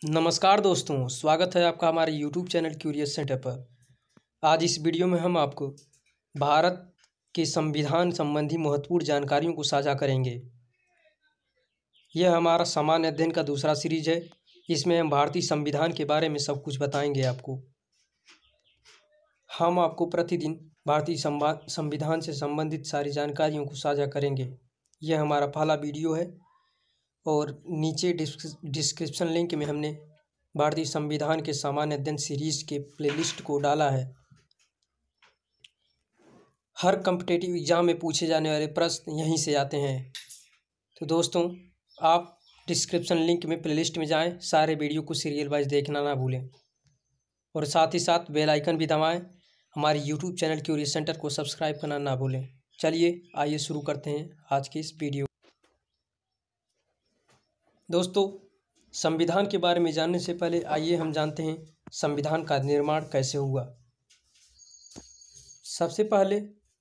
नमस्कार दोस्तों, स्वागत है आपका हमारे YouTube चैनल क्यूरियस सेंटर पर। आज इस वीडियो में हम आपको भारत के संविधान संबंधी महत्वपूर्ण जानकारियों को साझा करेंगे। यह हमारा सामान्य अध्ययन का दूसरा सीरीज है। इसमें हम भारतीय संविधान के बारे में सब कुछ बताएंगे आपको। हम आपको प्रतिदिन भारतीय संविधान से संबंधित सारी जानकारियों को साझा करेंगे। यह हमारा पहला वीडियो है और नीचे डिस्क्रिप्शन लिंक में हमने भारतीय संविधान के सामान्य अध्ययन सीरीज के प्लेलिस्ट को डाला है। हर कॉम्पिटिटिव एग्जाम में पूछे जाने वाले प्रश्न यहीं से आते हैं। तो दोस्तों, आप डिस्क्रिप्शन लिंक में प्लेलिस्ट में जाएं, सारे वीडियो को सीरियल वाइज देखना ना भूलें और साथ ही साथ बेल आइकन भी दबाएं। हमारे यूट्यूब चैनल क्यूरियस सेंटर को सब्सक्राइब करना ना भूलें। चलिए आइए शुरू करते हैं आज के इस वीडियो। दोस्तों, संविधान के बारे में जानने से पहले आइए हम जानते हैं संविधान का निर्माण कैसे हुआ। सबसे पहले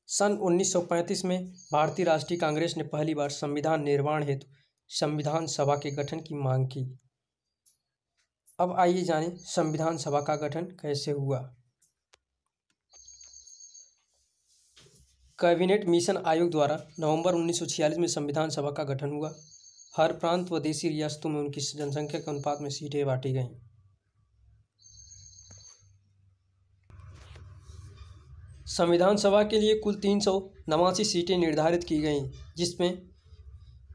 सन 1935 में भारतीय राष्ट्रीय कांग्रेस ने पहली बार संविधान निर्माण हेतु संविधान सभा के गठन की मांग की। अब आइए जानें संविधान सभा का गठन कैसे हुआ। कैबिनेट मिशन आयोग द्वारा नवंबर 1946 में संविधान सभा का गठन हुआ। हर प्रांत व देशी रियासतों में उनकी जनसंख्या के अनुपात में सीटें बांटी गईं। संविधान सभा के लिए कुल 389 सीटें निर्धारित की गईं, जिसमें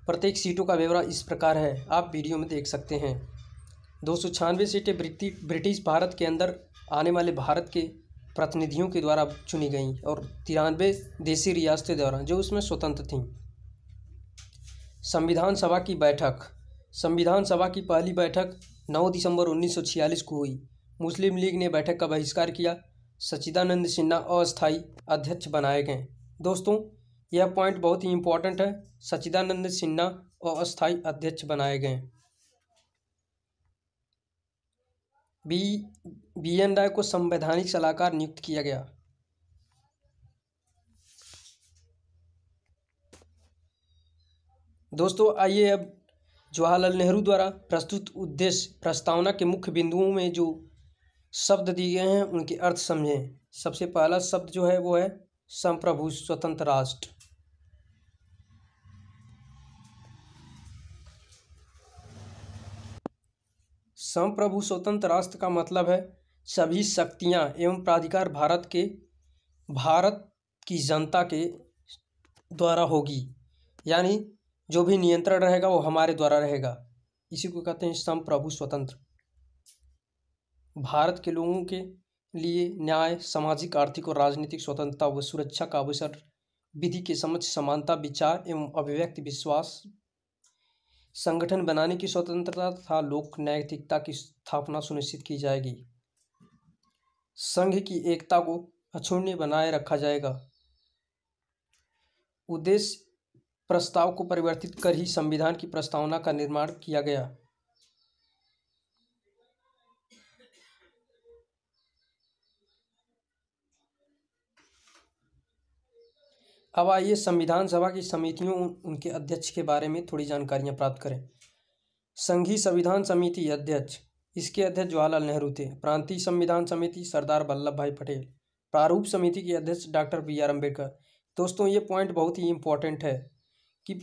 प्रत्येक सीटों का ब्यौरा इस प्रकार है, आप वीडियो में देख सकते हैं। 296 सीटें ब्रिटिश भारत के अंदर आने वाले भारत के प्रतिनिधियों के द्वारा चुनी गईं और 93 देशी रियासतें द्वारा जो उसमें स्वतंत्र थीं। संविधान सभा की बैठक। संविधान सभा की पहली बैठक 9 दिसंबर 1946 को हुई। मुस्लिम लीग ने बैठक का बहिष्कार किया। सच्चिदानंद सिन्हा अस्थायी अध्यक्ष बनाए गए। दोस्तों, यह पॉइंट बहुत ही इम्पोर्टेंट है। सच्चिदानंद सिन्हा अस्थायी अध्यक्ष बनाए गए। बी.एन. राय को संवैधानिक सलाहकार नियुक्त किया गया। दोस्तों, आइए अब जवाहरलाल नेहरू द्वारा प्रस्तुत उद्देश्य प्रस्तावना के मुख्य बिंदुओं में जो शब्द दिए गए हैं उनके अर्थ समझें। सबसे पहला शब्द जो है वो है संप्रभु स्वतंत्र राष्ट्र। संप्रभु स्वतंत्र राष्ट्र का मतलब है सभी शक्तियां एवं प्राधिकार भारत की जनता के द्वारा होगी, यानी जो भी नियंत्रण रहेगा वो हमारे द्वारा रहेगा। इसी को कहते हैं संप्रभु स्वतंत्र। भारत के लोगों के लिए न्याय, सामाजिक, आर्थिक और राजनीतिक स्वतंत्रता व सुरक्षा का अवसर, विधि के समक्ष समानता, विचार एवं अभिव्यक्ति, विश्वास, संगठन बनाने की स्वतंत्रता तथा लोक नैतिकता की स्थापना सुनिश्चित की जाएगी। संघ की एकता को अक्षुण्ण बनाए रखा जाएगा। उद्देश्य प्रस्ताव को परिवर्तित कर ही संविधान की प्रस्तावना का निर्माण किया गया। अब आइए संविधान सभा की समितियों उनके अध्यक्ष के बारे में थोड़ी जानकारियां प्राप्त करें। संघीय संविधान समिति अध्यक्ष, इसके अध्यक्ष जवाहरलाल नेहरू थे। प्रांतीय संविधान समिति सरदार वल्लभ भाई पटेल। प्रारूप समिति के अध्यक्ष डॉक्टर बी.आर. अम्बेडकर। दोस्तों, ये पॉइंट बहुत ही इम्पोर्टेंट है कि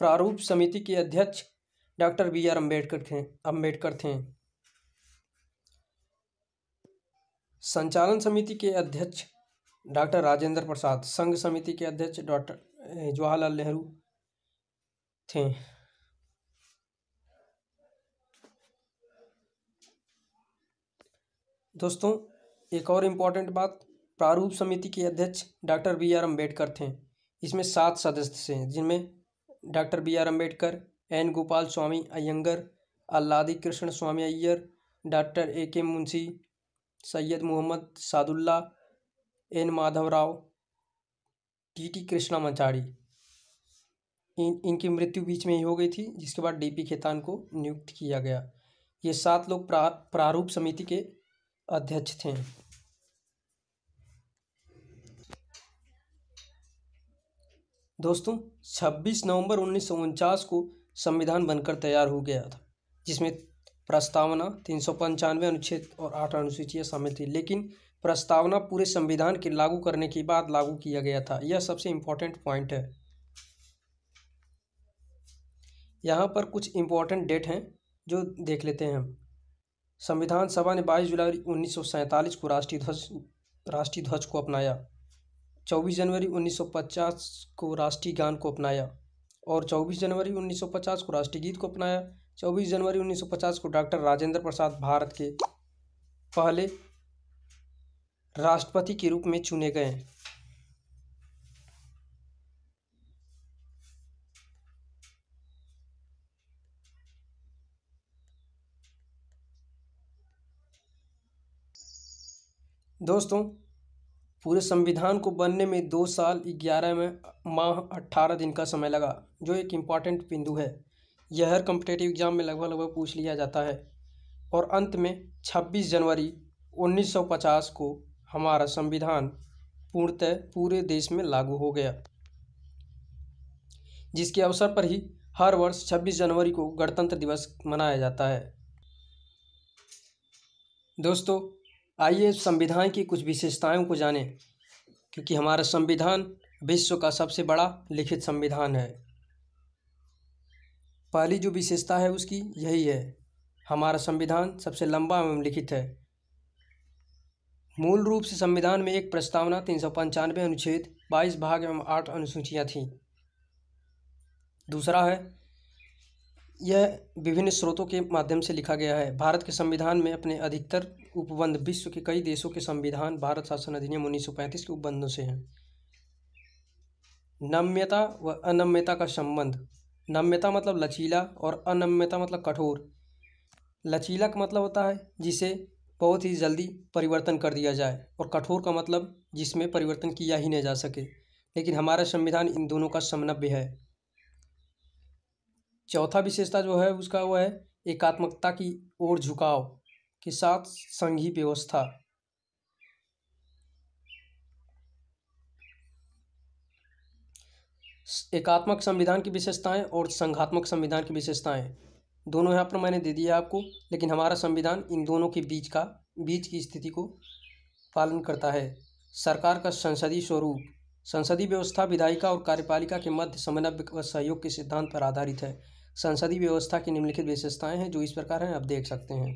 प्रारूप समिति के अध्यक्ष डॉक्टर बी.आर. अम्बेडकर थे। संचालन समिति के अध्यक्ष डॉक्टर राजेंद्र प्रसाद। संघ समिति के अध्यक्ष डॉक्टर जवाहरलाल नेहरू थे। दोस्तों, एक और इम्पोर्टेंट बात, प्रारूप समिति के अध्यक्ष डॉक्टर बी.आर. अम्बेडकर थे। इसमें 7 सदस्य हैं, जिनमें doctor B R. Ambedkar, N. Gopal Swami Ayyangar, Alladi Krishna Swami Ayyar, doctor A K. Munshi, Syed Mohammad Saadulla, N. Madhavrao, T T. Krishnamachari. इनकी मृत्यु बीच में ही हो गई थी, जिसके बाद डी.पी. खेतान को नियुक्त किया गया। ये 7 लोग प्रारूप समिति के अध्यक्ष थे। दोस्तों, 26 नवंबर 1949 को संविधान बनकर तैयार हो गया था, जिसमें प्रस्तावना 395 अनुच्छेद और 8 अनुसूचियाँ शामिल थी, लेकिन प्रस्तावना पूरे संविधान के लागू करने के बाद लागू किया गया था। यह सबसे इम्पोर्टेंट पॉइंट है। यहाँ पर कुछ इम्पोर्टेंट डेट हैं जो देख लेते हैं हम। संविधान सभा ने 22 जुलाई 1947 को राष्ट्रीय ध्वज को अपनाया। 24 जनवरी 1950 को राष्ट्रीय गान को अपनाया और 24 जनवरी 1950 को राष्ट्रीय गीत को अपनाया। 24 जनवरी 1950 को डॉक्टर राजेंद्र प्रसाद भारत के पहले राष्ट्रपति के रूप में चुने गए। दोस्तों, पूरे संविधान को बनने में 2 साल 11 माह 18 दिन का समय लगा, जो एक इम्पॉर्टेंट बिंदु है। यह हर कॉम्पिटिटिव एग्जाम में लगभग पूछ लिया जाता है। और अंत में 26 जनवरी 1950 को हमारा संविधान पूर्णतः पूरे देश में लागू हो गया, जिसके अवसर पर ही हर वर्ष 26 जनवरी को गणतंत्र दिवस मनाया जाता है। दोस्तों, आइए संविधान की कुछ विशेषताओं को जानें, क्योंकि हमारा संविधान विश्व का सबसे बड़ा लिखित संविधान है। पहली जो विशेषता है उसकी यही है, हमारा संविधान सबसे लंबा एवं लिखित है। मूल रूप से संविधान में एक प्रस्तावना 395 अनुच्छेद 22 भाग एवं 8 अनुसूचियाँ थीं। दूसरा है, यह विभिन्न स्रोतों के माध्यम से लिखा गया है। भारत के संविधान में अपने अधिकतर उपबंध विश्व के कई देशों के संविधान भारत शासन अधिनियम 1935 के उपबंधों से हैं। नम्यता व अनम्यता का संबंध। नम्यता मतलब लचीला और अनम्यता मतलब कठोर। लचीला का मतलब होता है जिसे बहुत ही जल्दी परिवर्तन कर दिया जाए, और कठोर का मतलब जिसमें परिवर्तन किया ही नहीं जा सके। लेकिन हमारा संविधान इन दोनों का समन्वय है। चौथा विशेषता जो है उसका वो है एकात्मकता की ओर झुकाव के साथ संघीय व्यवस्था। एकात्मक संविधान की विशेषताएं और संघात्मक संविधान की विशेषताएं दोनों यहाँ पर मैंने दे दिया आपको, लेकिन हमारा संविधान इन दोनों के बीच की स्थिति को पालन करता है। सरकार का संसदीय स्वरूप। संसदीय व्यवस्था विधायिका और कार्यपालिका के मध्य समन्वय व सहयोग के सिद्धांत पर आधारित है। संसदीय व्यवस्था की निम्नलिखित विशेषताएं हैं जो इस प्रकार हैं, आप देख सकते हैं।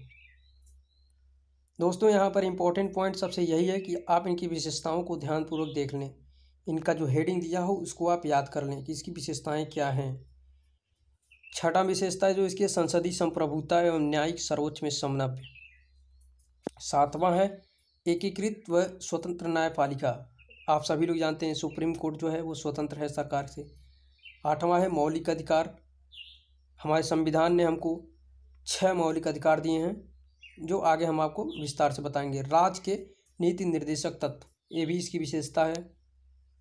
दोस्तों, यहाँ पर इम्पोर्टेंट पॉइंट सबसे यही है कि आप इनकी विशेषताओं को ध्यानपूर्वक देख लें। इनका जो हेडिंग दिया हो उसको आप याद कर लें कि इसकी विशेषताएं क्या हैं। छठा विशेषता जो इसकी संसदीय संप्रभुता एवं न्यायिक सर्वोच्च में समन्वय। सातवां है एकीकृत व स्वतंत्र न्यायपालिका। आप सभी लोग जानते हैं सुप्रीम कोर्ट जो है वो स्वतंत्र है सरकार से। आठवां है मौलिक अधिकार। हमारे संविधान ने हमको 6 मौलिक अधिकार दिए हैं, जो आगे हम आपको विस्तार से बताएंगे। राज्य के नीति निर्देशक तत्व, ये भी इसकी विशेषता है।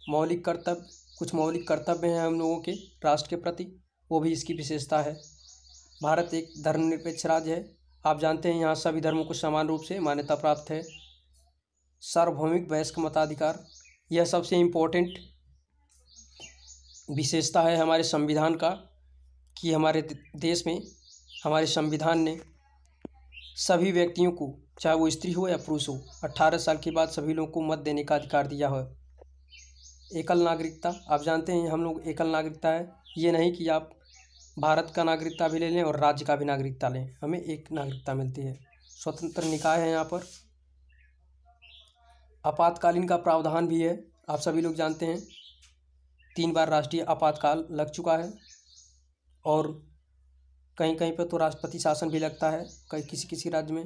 मौलिक कर्तव्य, कुछ मौलिक कर्तव्य हैं हम लोगों के राष्ट्र के प्रति, वो भी इसकी विशेषता है। भारत एक धर्मनिरपेक्ष राज्य है। आप जानते हैं यहाँ सभी धर्मों को समान रूप से मान्यता प्राप्त है। सार्वभौमिक वयस्क मताधिकार, यह सबसे इम्पोर्टेंट विशेषता है हमारे संविधान का, कि हमारे देश में हमारे संविधान ने सभी व्यक्तियों को, चाहे वो स्त्री हो या पुरुष हो, 18 साल के बाद सभी लोगों को मत देने का अधिकार दिया है। एकल नागरिकता, आप जानते हैं हम लोग एकल नागरिकता है, ये नहीं कि आप भारत का नागरिकता भी ले लें और राज्य का भी नागरिकता लें, हमें एक नागरिकता मिलती है। स्वतंत्र निकाय है यहाँ पर। आपातकालीन का प्रावधान भी है। आप सभी लोग जानते हैं 3 बार राष्ट्रीय आपातकाल लग चुका है, और कहीं कहीं पर तो राष्ट्रपति शासन भी लगता है, किसी किसी राज्य में।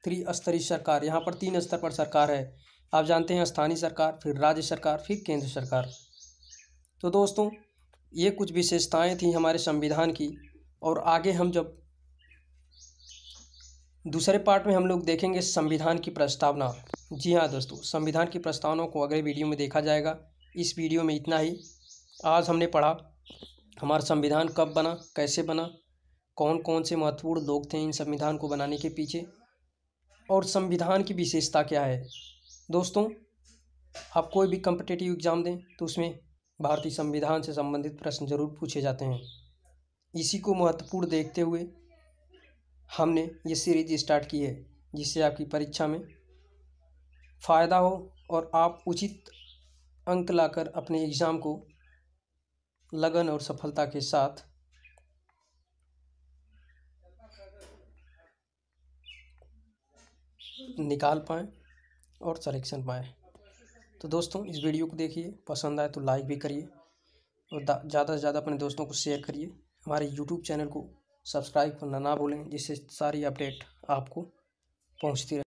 त्रिस्तरीय सरकार, यहाँ पर 3 स्तर पर सरकार है। आप जानते हैं स्थानीय सरकार, फिर राज्य सरकार, फिर केंद्र सरकार। तो दोस्तों, ये कुछ विशेषताएं थी हमारे संविधान की। और आगे हम जब दूसरे पार्ट में हम लोग देखेंगे संविधान की प्रस्तावना। जी हाँ दोस्तों, संविधान की प्रस्तावना को अगले वीडियो में देखा जाएगा। इस वीडियो में इतना ही। आज हमने पढ़ा हमारा संविधान कब बना, कैसे बना, कौन कौन से महत्वपूर्ण लोग थे इन संविधान को बनाने के पीछे, और संविधान की विशेषता क्या है। दोस्तों, आप कोई भी कॉम्पिटिटिव एग्ज़ाम दें तो उसमें भारतीय संविधान से संबंधित प्रश्न जरूर पूछे जाते हैं। इसी को महत्वपूर्ण देखते हुए हमने ये सीरीज स्टार्ट की है जिससे आपकी परीक्षा में फ़ायदा हो और आप उचित अंक लाकर अपने एग्ज़ाम को लगन और सफलता के साथ निकाल पाएँ और सिलेक्शन पाएँ। तो दोस्तों, इस वीडियो को देखिए, पसंद आए तो लाइक भी करिए और ज़्यादा से ज़्यादा अपने दोस्तों को शेयर करिए। हमारे यूट्यूब चैनल को सब्सक्राइब करना ना भूलें, जिससे सारी अपडेट आपको पहुंचती रहे।